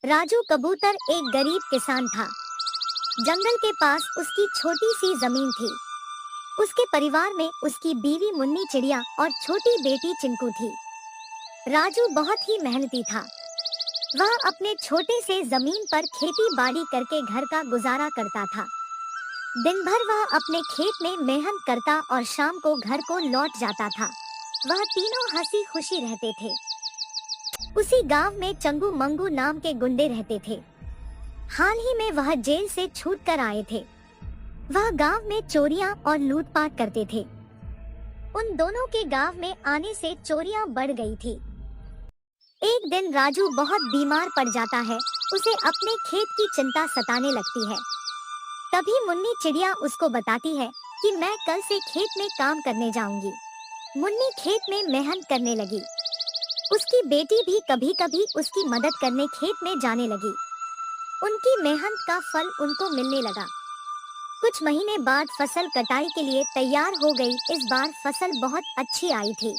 राजू कबूतर एक गरीब किसान था। जंगल के पास उसकी छोटी सी जमीन थी। उसके परिवार में उसकी बीवी मुन्नी चिड़िया और छोटी बेटी चिंकू थी। राजू बहुत ही मेहनती था। वह अपने छोटे से जमीन पर खेती बाड़ी करके घर का गुजारा करता था। दिन भर वह अपने खेत में मेहनत करता और शाम को घर को लौट जाता था। वह तीनों हंसी खुशी रहते थे। उसी गांव में चंगू मंगू नाम के गुंडे रहते थे। हाल ही में वह जेल से छूट कर आए थे। वह गांव में चोरियां और लूटपाट करते थे। उन दोनों के गांव में आने से चोरियां बढ़ गई थी। एक दिन राजू बहुत बीमार पड़ जाता है। उसे अपने खेत की चिंता सताने लगती है। तभी मुन्नी चिड़िया उसको बताती है कि मैं कल से खेत में काम करने जाऊंगी। मुन्नी खेत में मेहनत करने लगी। उसकी बेटी भी कभी कभी उसकी मदद करने खेत में जाने लगी। उनकी मेहनत का फल उनको मिलने लगा। कुछ महीने बाद फसल कटाई के लिए तैयार हो गई। इस बार फसल बहुत अच्छी आई थी।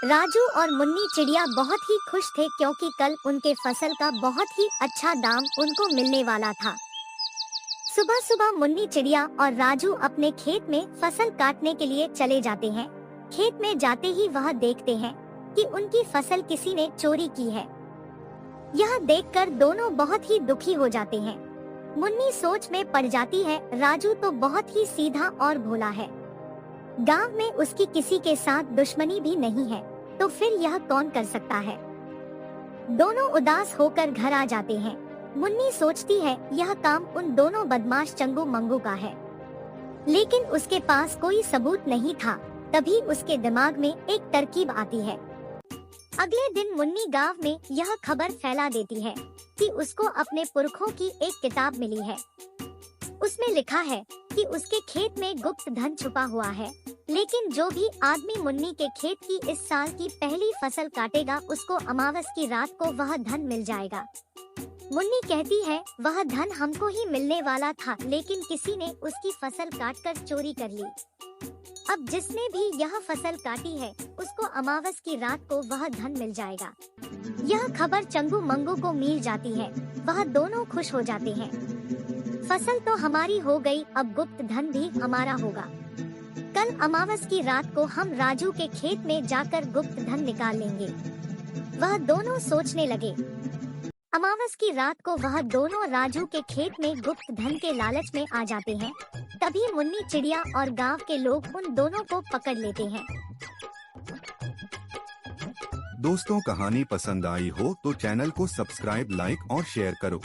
राजू और मुन्नी चिड़िया बहुत ही खुश थे क्योंकि कल उनके फसल का बहुत ही अच्छा दाम उनको मिलने वाला था। सुबह सुबह मुन्नी चिड़िया और राजू अपने खेत में फसल काटने के लिए चले जाते हैं। खेत में जाते ही वह देखते हैं कि उनकी फसल किसी ने चोरी की है। यह देखकर दोनों बहुत ही दुखी हो जाते हैं। मुन्नी सोच में पड़ जाती है, राजू तो बहुत ही सीधा और भोला है। गांव में उसकी किसी के साथ दुश्मनी भी नहीं है, तो फिर यह कौन कर सकता है। दोनों उदास होकर घर आ जाते हैं। मुन्नी सोचती है यह काम उन दोनों बदमाश चंगू मंगू का है, लेकिन उसके पास कोई सबूत नहीं था। तभी उसके दिमाग में एक तरकीब आती है। अगले दिन मुन्नी गांव में यह खबर फैला देती है कि उसको अपने पुरखों की एक किताब मिली है। उसमें लिखा है कि उसके खेत में गुप्त धन छुपा हुआ है, लेकिन जो भी आदमी मुन्नी के खेत की इस साल की पहली फसल काटेगा उसको अमावस की रात को वह धन मिल जाएगा। मुन्नी कहती है वह धन हमको ही मिलने वाला था, लेकिन किसी ने उसकी फसल काटकर चोरी कर ली। अब जिसने भी यह फसल काटी है उसको अमावस की रात को वह धन मिल जाएगा। यह खबर चंगू मंगू को मिल जाती है। वह दोनों खुश हो जाते हैं। फसल तो हमारी हो गई, अब गुप्त धन भी हमारा होगा। कल अमावस की रात को हम राजू के खेत में जाकर गुप्त धन निकाल लेंगे। वह दोनों सोचने लगे। अमावस की रात को वह दोनों राजू के खेत में गुप्त धन के लालच में आ जाते हैं। तभी मुन्नी चिड़िया और गांव के लोग उन दोनों को पकड़ लेते हैं। दोस्तों, कहानी पसंद आई हो तो चैनल को सब्सक्राइब, लाइक और शेयर करो।